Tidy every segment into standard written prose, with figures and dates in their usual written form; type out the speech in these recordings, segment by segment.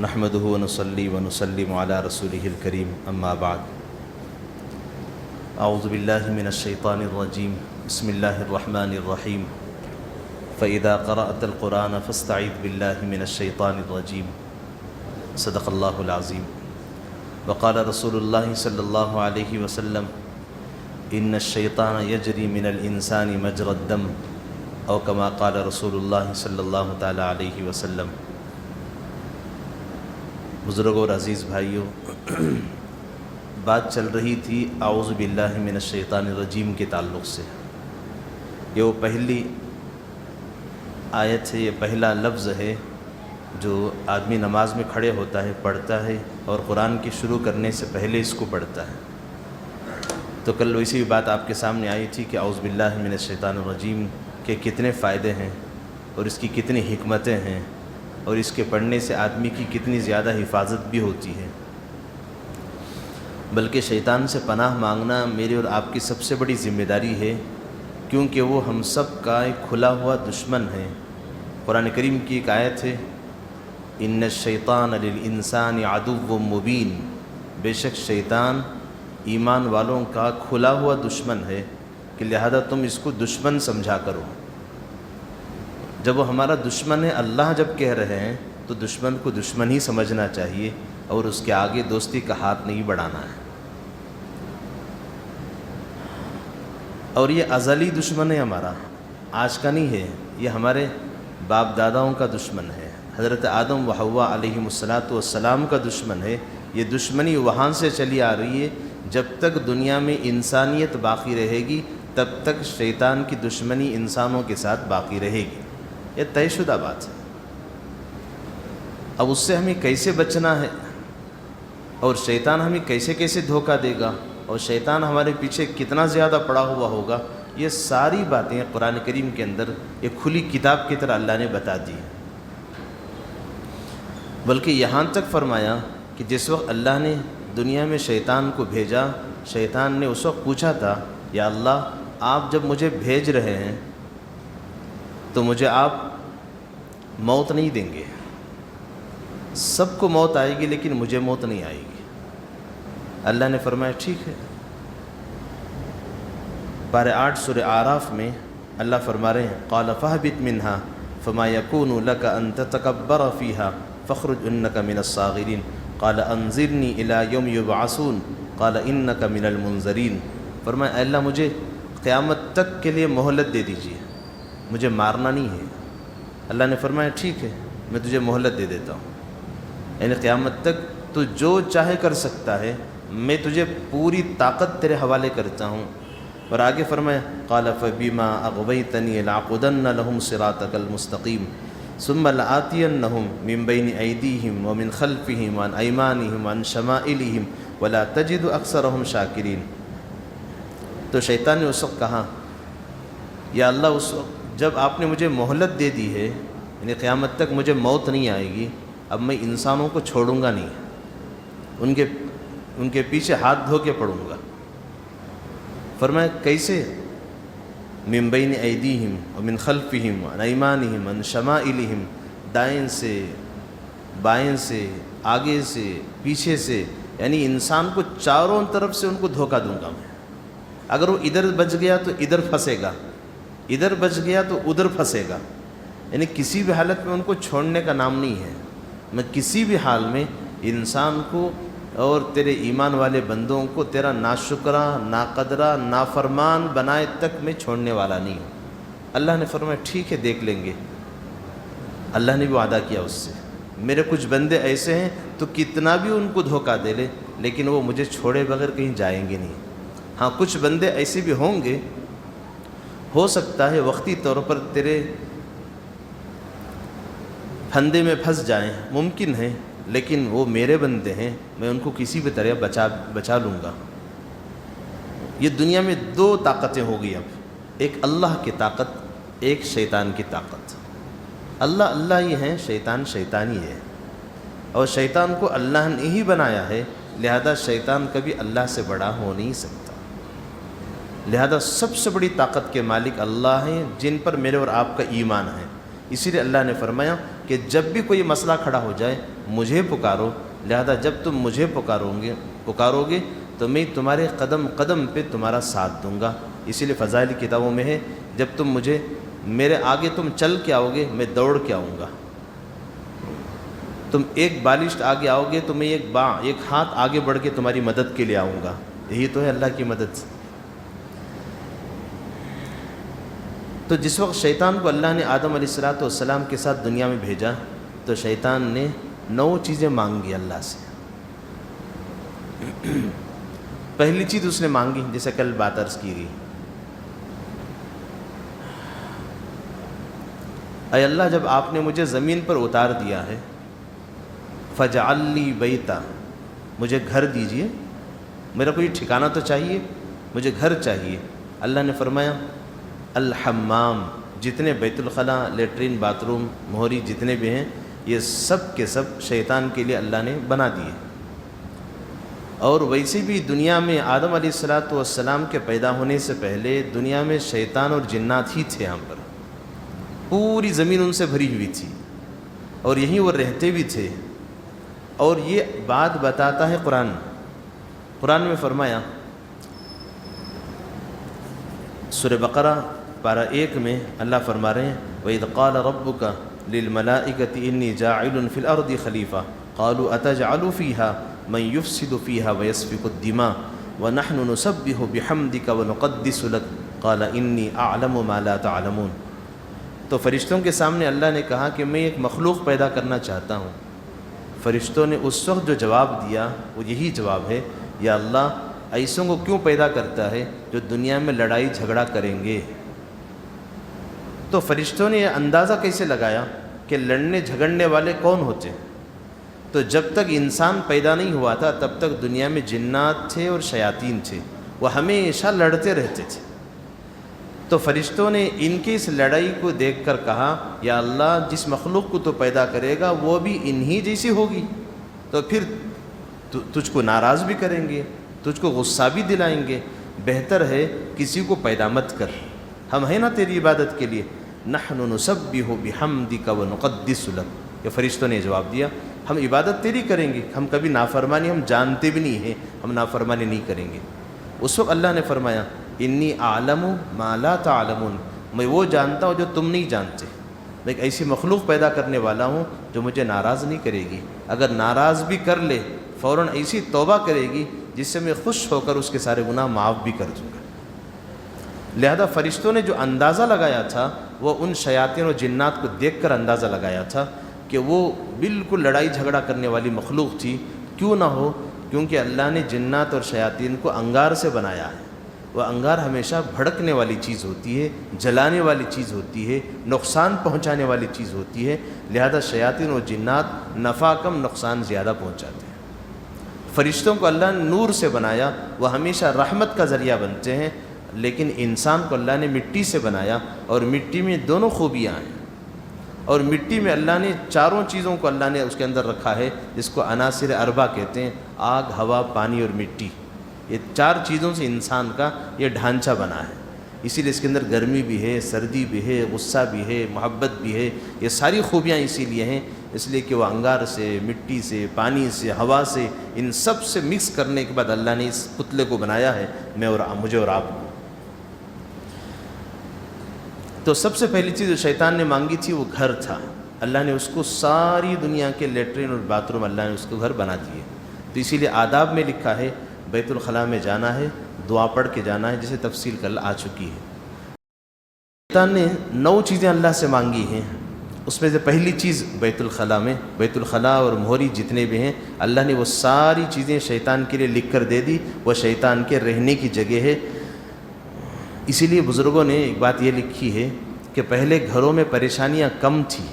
نحمده ونصلي ونسلم على رسوله الكريم اما بعد اعوذ باللہ من الشیطان الرجیم بسم اللہ الرحمن الرحیم فاذا قرأت القرآن فاستعذ باللہ من الشیطان الرجیم صدق اللہ العظیم وقال رسول اللہ صلی اللہ علیہ وسلم ان الشیطان یجری من الانسان مجرى الدم او کما قال رسول اللہ صلی اللہ تعالی علیہ وسلم۔ بزرگوں اور عزیز بھائیوں، بات چل رہی تھی اعوذ باللہ من الشیطان الرجیم کے تعلق سے۔ یہ وہ پہلی آیت ہے، یہ پہلا لفظ ہے جو آدمی نماز میں کھڑے ہوتا ہے، پڑھتا ہے اور قرآن کی شروع کرنے سے پہلے اس کو پڑھتا ہے۔ تو کل ویسی بھی بات آپ کے سامنے آئی تھی کہ اعوذ باللہ من الشیطان الرجیم کے کتنے فائدے ہیں اور اس کی کتنی حکمتیں ہیں اور اس کے پڑھنے سے آدمی کی کتنی زیادہ حفاظت بھی ہوتی ہے۔ بلکہ شیطان سے پناہ مانگنا میری اور آپ کی سب سے بڑی ذمہ داری ہے، کیونکہ وہ ہم سب کا ایک کھلا ہوا دشمن ہے۔ قرآن کریم کی ایک آیت ہے ان الشیطان للانسان عدو مبین، بے شک شیطان ایمان والوں کا کھلا ہوا دشمن ہے کہ لہذا تم اس کو دشمن سمجھا کرو۔ جب وہ ہمارا دشمن ہے، اللہ جب کہہ رہے ہیں تو دشمن کو دشمن ہی سمجھنا چاہیے اور اس کے آگے دوستی کا ہاتھ نہیں بڑھانا ہے۔ اور یہ ازلی دشمن ہے ہمارا، آج کا نہیں ہے، یہ ہمارے باپ داداؤں کا دشمن ہے، حضرت آدم و حوا علیہم السلام کا دشمن ہے۔ یہ دشمنی وہاں سے چلی آ رہی ہے، جب تک دنیا میں انسانیت باقی رہے گی تب تک شیطان کی دشمنی انسانوں کے ساتھ باقی رہے گی، یہ طے شدہ بات ہے۔ اب اس سے ہمیں کیسے بچنا ہے اور شیطان ہمیں کیسے کیسے دھوکہ دے گا اور شیطان ہمارے پیچھے کتنا زیادہ پڑا ہوا ہوگا، یہ ساری باتیں قرآن کریم کے اندر ایک کھلی کتاب کی طرح اللہ نے بتا دی۔ بلکہ یہاں تک فرمایا کہ جس وقت اللہ نے دنیا میں شیطان کو بھیجا، شیطان نے اس وقت پوچھا تھا یا اللہ آپ جب مجھے بھیج رہے ہیں تو مجھے آپ موت نہیں دیں گے، سب کو موت آئے گی لیکن مجھے موت نہیں آئے گی۔ اللہ نے فرمایا ٹھیک ہے۔ پارہ 8 سورہ اعراف میں اللہ فرما رہے ہیں قال فاہبط منہا فما یکون لک ان تتکبر فیہا فاخرج انک من الصاغرین قال انظرنی الی یوم یبعثون قال انک من المنظرین۔ فرمایا اے اللہ مجھے قیامت تک کے لیے مہلت دے دیجیے، مجھے مارنا نہیں ہے۔ اللہ نے فرمایا ٹھیک ہے، میں تجھے مہلت دے دیتا ہوں، یعنی قیامت تک تو جو چاہے کر سکتا ہے، میں تجھے پوری طاقت تیرے حوالے کرتا ہوں۔ اور آگے فرمایا قال فبما اغویتنی لاقعدن لهم صراطک المستقیم ثم لآتینہم من بین ایدیہم ومن خلفہم وعن ایمانہم وعن شمائلہم ولا تجد اکثرہم شاکرین۔ تو شیطان نے اس وقت کہا یا اللہ اس وقت جب آپ نے مجھے مہلت دے دی ہے، یعنی قیامت تک مجھے موت نہیں آئے گی، اب میں انسانوں کو چھوڑوں گا نہیں، ان کے پیچھے ہاتھ دھو کے پڑوں گا۔ فرمایا کیسے؟ من بین ایدیہم ومن خلفہم وعن ایمانہم وعن شمائلہم، دائیں سے، بائیں سے، آگے سے، پیچھے سے، یعنی انسان کو چاروں طرف سے ان کو دھوکہ دوں گا میں۔ اگر وہ ادھر بچ گیا تو ادھر پھنسے گا، ادھر بچ گیا تو ادھر پھنسے گا، یعنی کسی بھی حالت میں ان کو چھوڑنے کا نام نہیں ہے۔ میں کسی بھی حال میں انسان کو اور تیرے ایمان والے بندوں کو تیرا ناشکرہ، ناقدرہ، نافرمان بنائے تک میں چھوڑنے والا نہیں ہوں۔ اللہ نے فرمایا ٹھیک ہے دیکھ لیں گے۔ اللہ نے بھی وعدہ کیا اس سے، میرے کچھ بندے ایسے ہیں تو کتنا بھی ان کو دھوکہ دے لے لیکن وہ مجھے چھوڑے بغیر کہیں جائیں گے نہیں۔ ہاں کچھ بندے ایسے بھی ہوں گے، ہو سکتا ہے وقتی طور پر تیرے پھندے میں پھنس جائیں، ممکن ہے، لیکن وہ میرے بندے ہیں، میں ان کو کسی بھی طرح بچا لوں گا۔ یہ دنیا میں دو طاقتیں ہو گئی اب، ایک اللہ کی طاقت، ایک شیطان کی طاقت۔ اللہ اللہ ہی ہیں، شیطان شیطان ہی ہے، اور شیطان کو اللہ نے ہی بنایا ہے، لہذا شیطان کبھی اللہ سے بڑا ہو نہیں سکتا۔ لہذا سب سے بڑی طاقت کے مالک اللہ ہیں، جن پر میرے اور آپ کا ایمان ہے۔ اسی لیے اللہ نے فرمایا کہ جب بھی کوئی مسئلہ کھڑا ہو جائے مجھے پکارو، لہذا جب تم مجھے پکارو گے تو میں تمہارے قدم قدم پہ تمہارا ساتھ دوں گا۔ اسی لیے فضائل کتابوں میں ہے جب تم میرے آگے تم چل کے آؤ گے میں دوڑ کے آؤں گا، تم ایک بالشت آگے آؤ گے تو میں ایک ہاتھ آگے بڑھ کے تمہاری مدد کے لیے آؤں گا۔ یہی تو ہے اللہ کی مدد۔ تو جس وقت شیطان کو اللہ نے آدم علیہ السلام کے ساتھ دنیا میں بھیجا تو شیطان نے 9 چیزیں مانگی اللہ سے۔ پہلی چیز اس نے مانگی جیسے کل بات عرض کی گئی، اے اللہ جب آپ نے مجھے زمین پر اتار دیا ہے فجعل لی بیتا، مجھے گھر دیجئے، میرا کوئی ٹھکانہ تو چاہیے، مجھے گھر چاہیے۔ اللہ نے فرمایا الحمام، جتنے بیت الخلاء، لیٹرین، باتھ روم، مہری جتنے بھی ہیں یہ سب کے سب شیطان کے لیے اللہ نے بنا دیے۔ اور ویسے بھی دنیا میں آدم علیہ السلام کے پیدا ہونے سے پہلے دنیا میں شیطان اور جنات ہی تھے، یہاں پر پوری زمین ان سے بھری ہوئی تھی اور یہیں وہ رہتے بھی تھے۔ اور یہ بات بتاتا ہے قرآن میں فرمایا سورہ بقرہ پارہ 1 میں اللہ فرما رہے ہیں وَإِذْ قَالَ رَبُّكَ لِلْمَلَائِكَةِ إِنِّي جَاعِلٌ فِي الْأَرْضِ خَلِيفَةً قَالُوا أَتَجْعَلُ فِيهَا مَن يُفْسِدُ فِيهَا وَيَسْفِكُ الدِّمَاءَ وَنَحْنُ نُسَبِّحُ بِحَمْدِكَ وَنُقَدِّسُ لَكَ قَالَ إِنِّي أَعْلَمُ مَا لَا تَعْلَمُونَ۔ تو فرشتوں کے سامنے اللہ نے کہا کہ میں ایک مخلوق پیدا کرنا چاہتا ہوں۔ فرشتوں نے اس وقت جو جواب دیا وہ یہی جواب ہے، یا اللہ ایسوں کو کیوں پیدا کرتا ہے جو دنیا میں لڑائی جھگڑا کریں گے؟ تو فرشتوں نے یہ اندازہ کیسے لگایا کہ لڑنے جھگڑنے والے کون ہوتے ہیں؟ تو جب تک انسان پیدا نہیں ہوا تھا تب تک دنیا میں جنات تھے اور شیاطین تھے، وہ ہمیشہ لڑتے رہتے تھے۔ تو فرشتوں نے ان کی اس لڑائی کو دیکھ کر کہا یا اللہ جس مخلوق کو تو پیدا کرے گا وہ بھی انہی جیسی ہوگی، تو پھر تجھ کو ناراض بھی کریں گے، تجھ کو غصہ بھی دلائیں گے، بہتر ہے کسی کو پیدا مت کر، ہم ہیں نا تیری عبادت کے لیے۔ نحن نسبح بحمدک ونقدس لک، یہ فرشتوں نے جواب دیا ہم عبادت تیری کریں گے، ہم کبھی نافرمانی، ہم جانتے بھی نہیں ہیں، ہم نافرمانی نہیں کریں گے۔ اس وقت اللہ نے فرمایا انی اعلم ما لا تعلمون، میں وہ جانتا ہوں جو تم نہیں جانتے، میں ایک ایسی مخلوق پیدا کرنے والا ہوں جو مجھے ناراض نہیں کرے گی، اگر ناراض بھی کر لے فوراً ایسی توبہ کرے گی جس سے میں خوش ہو کر اس کے سارے گناہ معاف بھی کر دوں گا۔ لہذا فرشتوں نے جو اندازہ لگایا تھا وہ ان شیاطین اور جنات کو دیکھ کر اندازہ لگایا تھا کہ وہ بالکل لڑائی جھگڑا کرنے والی مخلوق تھی، کیوں نہ ہو، کیونکہ اللہ نے جنات اور شیاطین کو انگار سے بنایا ہے۔ وہ انگار ہمیشہ بھڑکنے والی چیز ہوتی ہے، جلانے والی چیز ہوتی ہے، نقصان پہنچانے والی چیز ہوتی ہے، لہذا شیاطین اور جنات نفع کم نقصان زیادہ پہنچاتے ہیں۔ فرشتوں کو اللہ نے نور سے بنایا، وہ ہمیشہ رحمت کا ذریعہ بنتے ہیں، لیکن انسان کو اللہ نے مٹی سے بنایا اور مٹی میں دونوں خوبیاں ہیں، اور مٹی میں اللہ نے چاروں چیزوں کو اللہ نے اس کے اندر رکھا ہے جس کو عناصر اربع کہتے ہیں، آگ، ہوا، پانی اور مٹی۔ یہ 4 چیزوں سے انسان کا یہ ڈھانچہ بنا ہے، اسی لیے اس کے اندر گرمی بھی ہے، سردی بھی ہے، غصہ بھی ہے، محبت بھی ہے، یہ ساری خوبیاں اسی لیے ہیں، اس لیے کہ وہ انگار سے، مٹی سے، پانی سے، ہوا سے، ان سب سے مکس کرنے کے بعد اللہ نے اس پتلے کو بنایا ہے، مجھے اور آپ کو۔ تو سب سے پہلی چیز جو شیطان نے مانگی تھی وہ گھر تھا، اللہ نے اس کو ساری دنیا کے لیٹرین اور باتھ روم اللہ نے اس کو گھر بنا دیے۔ تو اسی لیے آداب میں لکھا ہے بیت الخلاء میں جانا ہے، دعا پڑھ کے جانا ہے، جسے تفصیل کل آ چکی ہے۔ شیطان نے 9 چیزیں اللہ سے مانگی ہیں، اس میں سے پہلی چیز بیت الخلاء اور مہری جتنے بھی ہیں اللہ نے وہ ساری چیزیں شیطان کے لیے لکھ کر دے دی، وہ شیطان کے رہنے کی جگہ ہے۔ اسی لیے بزرگوں نے ایک بات یہ لکھی ہے کہ پہلے گھروں میں پریشانیاں کم تھیں،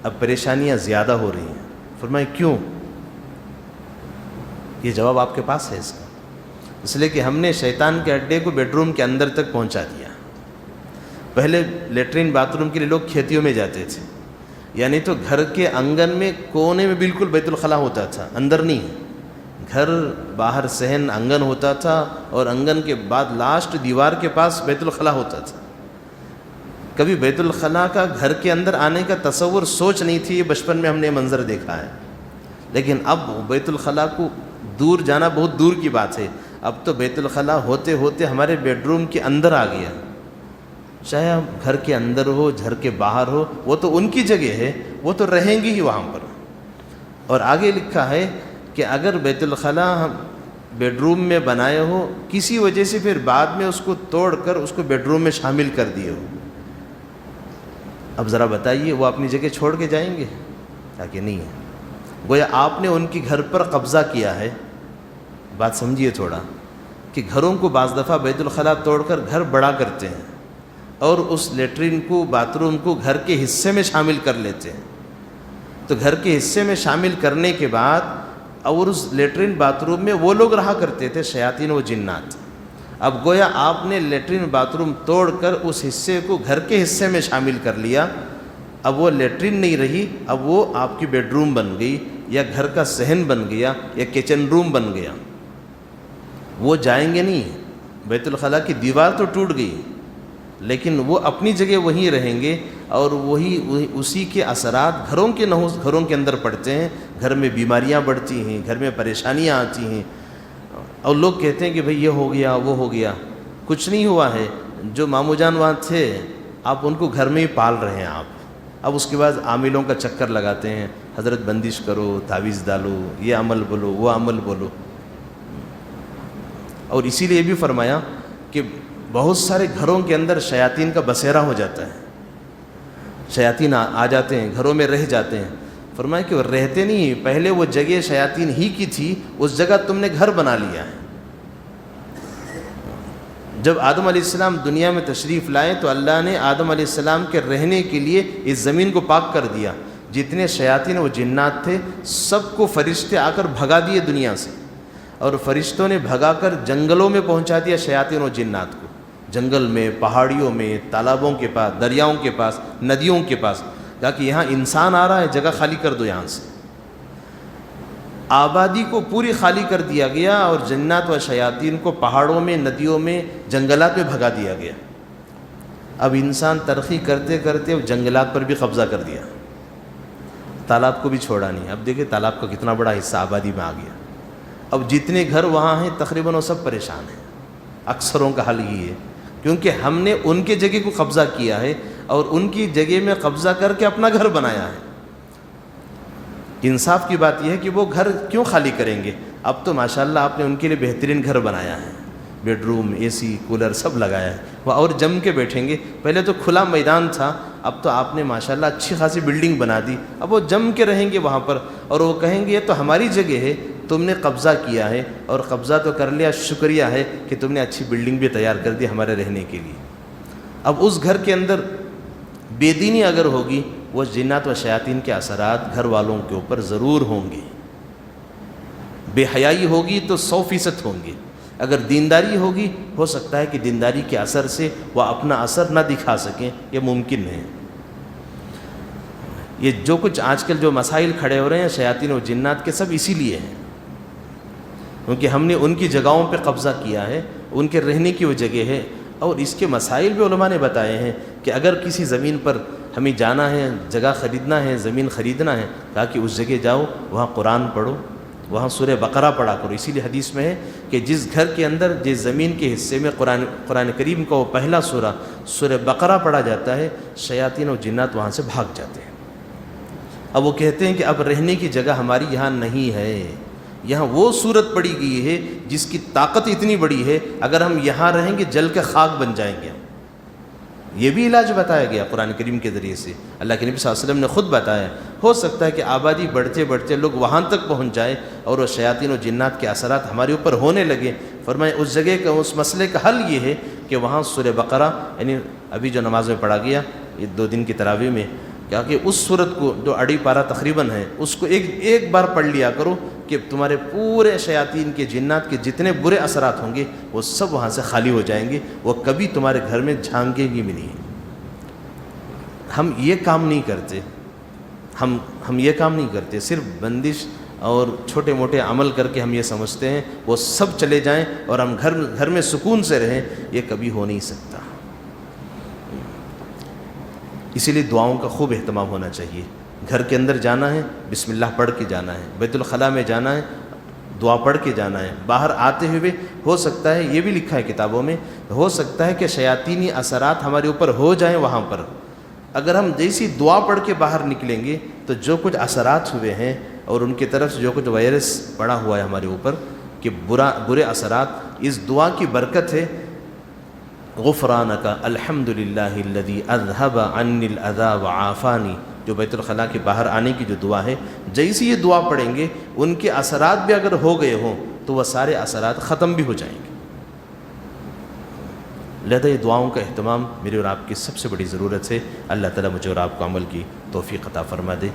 اب پریشانیاں زیادہ ہو رہی ہیں۔ فرمائے کیوں؟ یہ جواب آپ کے پاس ہے اس کا، اس لیے کہ ہم نے شیطان کے اڈے کو بیڈ روم کے اندر تک پہنچا دیا۔ پہلے لیٹرین باتھ روم کے لیے لوگ کھیتیوں میں جاتے تھے، یعنی تو گھر کے آنگن میں کونے میں بالکل بیت الخلاء ہوتا تھا، اندر نہیں، گھر باہر صحن آنگن ہوتا تھا اور آنگن کے بعد لاسٹ دیوار کے پاس بیت الخلاء ہوتا تھا۔ کبھی بیت الخلاء کا گھر کے اندر آنے کا تصور سوچ نہیں تھی، یہ بچپن میں ہم نے منظر دیکھا ہے، لیکن اب بیت الخلاء کو دور جانا بہت دور کی بات ہے۔ اب تو بیت الخلاء ہوتے ہوتے ہمارے بیڈ روم کے اندر آ گیا، چاہے ہم گھر کے اندر ہو گھر کے باہر ہو، وہ تو ان کی جگہ ہے، وہ تو رہیں گی ہی وہاں پر۔ اور آگے لکھا ہے کہ اگر بیت الخلاء ہم بیڈ روم میں بنائے ہو، کسی وجہ سے پھر بعد میں اس کو توڑ کر اس کو بیڈ روم میں شامل کر دیے ہو، اب ذرا بتائیے وہ اپنی جگہ چھوڑ کے جائیں گے؟ تاکہ نہیں ہے، گویا آپ نے ان کی گھر پر قبضہ کیا ہے۔ بات سمجھیے تھوڑا، کہ گھروں کو بعض دفعہ بیت الخلاء توڑ کر گھر بڑا کرتے ہیں اور اس لیٹرین کو باتھ روم کو گھر کے حصے میں شامل کر لیتے ہیں، تو گھر کے حصے میں شامل کرنے کے بعد اور اس لیٹرین باتھ روم میں وہ لوگ رہا کرتے تھے، شیاطین و جنات۔ اب گویا آپ نے لیٹرین باتھ روم توڑ کر اس حصے کو گھر کے حصے میں شامل کر لیا، اب وہ لیٹرین نہیں رہی، اب وہ آپ کی بیڈ روم بن گئی، یا گھر کا صحن بن گیا، یا کچن روم بن گیا۔ وہ جائیں گے نہیں، بیت الخلاء کی دیوار تو ٹوٹ گئی، لیکن وہ اپنی جگہ وہیں رہیں گے، اور وہی اسی کے اثرات گھروں کے اندر پڑتے ہیں، گھر میں بیماریاں بڑھتی ہیں، گھر میں پریشانیاں آتی ہیں، اور لوگ کہتے ہیں کہ بھئی یہ ہو گیا وہ ہو گیا، کچھ نہیں ہوا ہے۔ جو ماموں جان وہاں تھے، آپ ان کو گھر میں ہی پال رہے ہیں آپ، اب اس کے بعد عاملوں کا چکر لگاتے ہیں، حضرت بندش کرو، تعویذ ڈالو، یہ عمل بولو وہ عمل بولو۔ اور اسی لیے بھی فرمایا کہ بہت سارے گھروں کے اندر شیاطین کا بسیرا ہو جاتا ہے، شیاطین آ جاتے ہیں، گھروں میں رہ جاتے ہیں۔ فرمایا کہ وہ رہتے نہیں، پہلے وہ جگہ شیاطین ہی کی تھی، اس جگہ تم نے گھر بنا لیا ہے۔ جب آدم علیہ السلام دنیا میں تشریف لائے تو اللہ نے آدم علیہ السلام کے رہنے کے لیے اس زمین کو پاک کر دیا، جتنے شیاطین و جنات تھے سب کو فرشتے آ کر بھگا دیے دنیا سے، اور فرشتوں نے بھگا کر جنگلوں میں پہنچا دیا شیاطین و جنات کو، جنگل میں، پہاڑیوں میں، تالابوں کے پاس، دریاؤں کے پاس، ندیوں کے پاس، کہا کہ یہاں انسان آ رہا ہے، جگہ خالی کر دو یہاں سے۔ آبادی کو پوری خالی کر دیا گیا، اور جنات و شیاطین کو پہاڑوں میں، ندیوں میں، جنگلات میں بھگا دیا گیا۔ اب انسان ترقی کرتے کرتے جنگلات پر بھی قبضہ کر دیا، تالاب کو بھی چھوڑا نہیں۔ اب دیکھیں تالاب کا کتنا بڑا حصہ آبادی میں آ گیا، اب جتنے گھر وہاں ہیں تقریباً وہ سب پریشان ہیں۔ اکثروں کا حل یہ ہے، کیونکہ ہم نے ان کے جگہ کو قبضہ کیا ہے، اور ان کی جگہ میں قبضہ کر کے اپنا گھر بنایا ہے۔ انصاف کی بات یہ ہے کہ وہ گھر کیوں خالی کریں گے؟ اب تو ماشاءاللہ آپ نے ان کے لیے بہترین گھر بنایا ہے، بیڈ روم، اے سی، کولر سب لگایا ہے، وہ اور جم کے بیٹھیں گے۔ پہلے تو کھلا میدان تھا، اب تو آپ نے ماشاءاللہ اچھی خاصی بلڈنگ بنا دی، اب وہ جم کے رہیں گے وہاں پر، اور وہ کہیں گے یہ تو ہماری جگہ ہے، تم نے قبضہ کیا ہے، اور قبضہ تو کر لیا، شکریہ ہے کہ تم نے اچھی بلڈنگ بھی تیار کر دی ہمارے رہنے کے لیے۔ اب اس گھر کے اندر بے دینی اگر ہوگی، وہ جنات و شیاطین کے اثرات گھر والوں کے اوپر ضرور ہوں گے۔ بے حیائی ہوگی تو 100% ہوں گے، اگر دینداری ہوگی ہو سکتا ہے کہ دینداری کے اثر سے وہ اپنا اثر نہ دکھا سکیں، یہ ممکن ہے۔ یہ جو کچھ آج کل جو مسائل کھڑے ہو رہے ہیں شیاطین و جنات کے، سب اسی لیے ہیں، کیونکہ ہم نے ان کی جگہوں پہ قبضہ کیا ہے، ان کے رہنے کی وہ جگہ ہے۔ اور اس کے مسائل بھی علماء نے بتائے ہیں کہ اگر کسی زمین پر ہمیں جانا ہے، جگہ خریدنا ہے، زمین خریدنا ہے، کہا کہ اس جگہ جاؤ، وہاں قرآن پڑھو، وہاں سورہ بقرہ پڑھا کرو۔ اسی لیے حدیث میں ہے کہ جس گھر کے اندر جس زمین کے حصے میں قرآن کریم کا وہ پہلا سورہ بقرہ پڑھا جاتا ہے، شیاطین و جنات وہاں سے بھاگ جاتے ہیں۔ اب وہ کہتے ہیں کہ اب رہنے کی جگہ ہماری یہاں نہیں ہے، یہاں وہ صورت پڑی گئی ہے جس کی طاقت اتنی بڑی ہے، اگر ہم یہاں رہیں گے جل کے خاک بن جائیں گے۔ یہ بھی علاج بتایا گیا قرآن کریم کے ذریعے سے، اللہ کے نبی صلی اللہ علیہ وسلم نے خود بتایا۔ ہو سکتا ہے کہ آبادی بڑھتے بڑھتے لوگ وہاں تک پہنچ جائے اور وہ شیاطین و جنات کے اثرات ہمارے اوپر ہونے لگے۔ فرمایا اس جگہ کا، اس مسئلے کا حل یہ ہے کہ وہاں سورہ بقرہ، یعنی ابھی جو نماز میں پڑھا گیا یہ 2 دن کی تراویح میں، کیا کہ اس صورت کو جو اڑی پارہ تقریباً ہے، اس کو ایک بار پڑھ لیا کرو کہ تمہارے پورے شیاطین کے، جنات کے جتنے برے اثرات ہوں گے وہ سب وہاں سے خالی ہو جائیں گے، وہ کبھی تمہارے گھر میں جھانکیں گی بھی نہیں۔ ہم یہ کام نہیں کرتے، ہم یہ کام نہیں کرتے، صرف بندش اور چھوٹے موٹے عمل کر کے ہم یہ سمجھتے ہیں وہ سب چلے جائیں اور ہم گھر میں سکون سے رہیں، یہ کبھی ہو نہیں سکتا۔ اسی لیے دعاؤں کا خوب اہتمام ہونا چاہیے. گھر کے اندر جانا ہے بسم اللہ پڑھ کے جانا ہے، بیت الخلاء میں جانا ہے دعا پڑھ کے جانا ہے. باہر آتے ہوئے ہو سکتا ہے، یہ بھی لکھا ہے کتابوں میں، ہو سکتا ہے کہ شیاطینی اثرات ہمارے اوپر ہو جائیں وہاں پر. اگر ہم جیسی دعا پڑھ کے باہر نکلیں گے تو جو کچھ اثرات ہوئے ہیں اور ان کی طرف سے جو کچھ وائرس پڑا ہوا ہے ہمارے اوپر کہ برے اثرات، اس دعا کی برکت ہے غفرانک الحمدللہ الذی اذھب عنی الاذی وعافانی، جو بیت الخلاء کے باہر آنے کی جو دعا ہے، جیسی یہ دعا پڑھیں گے ان کے اثرات بھی اگر ہو گئے ہوں تو وہ سارے اثرات ختم بھی ہو جائیں گے. لہذا یہ دعاؤں کا اہتمام میری اور آپ کی سب سے بڑی ضرورت ہے. اللہ تعالیٰ مجھے اور آپ کو عمل کی توفیق عطا فرما دے.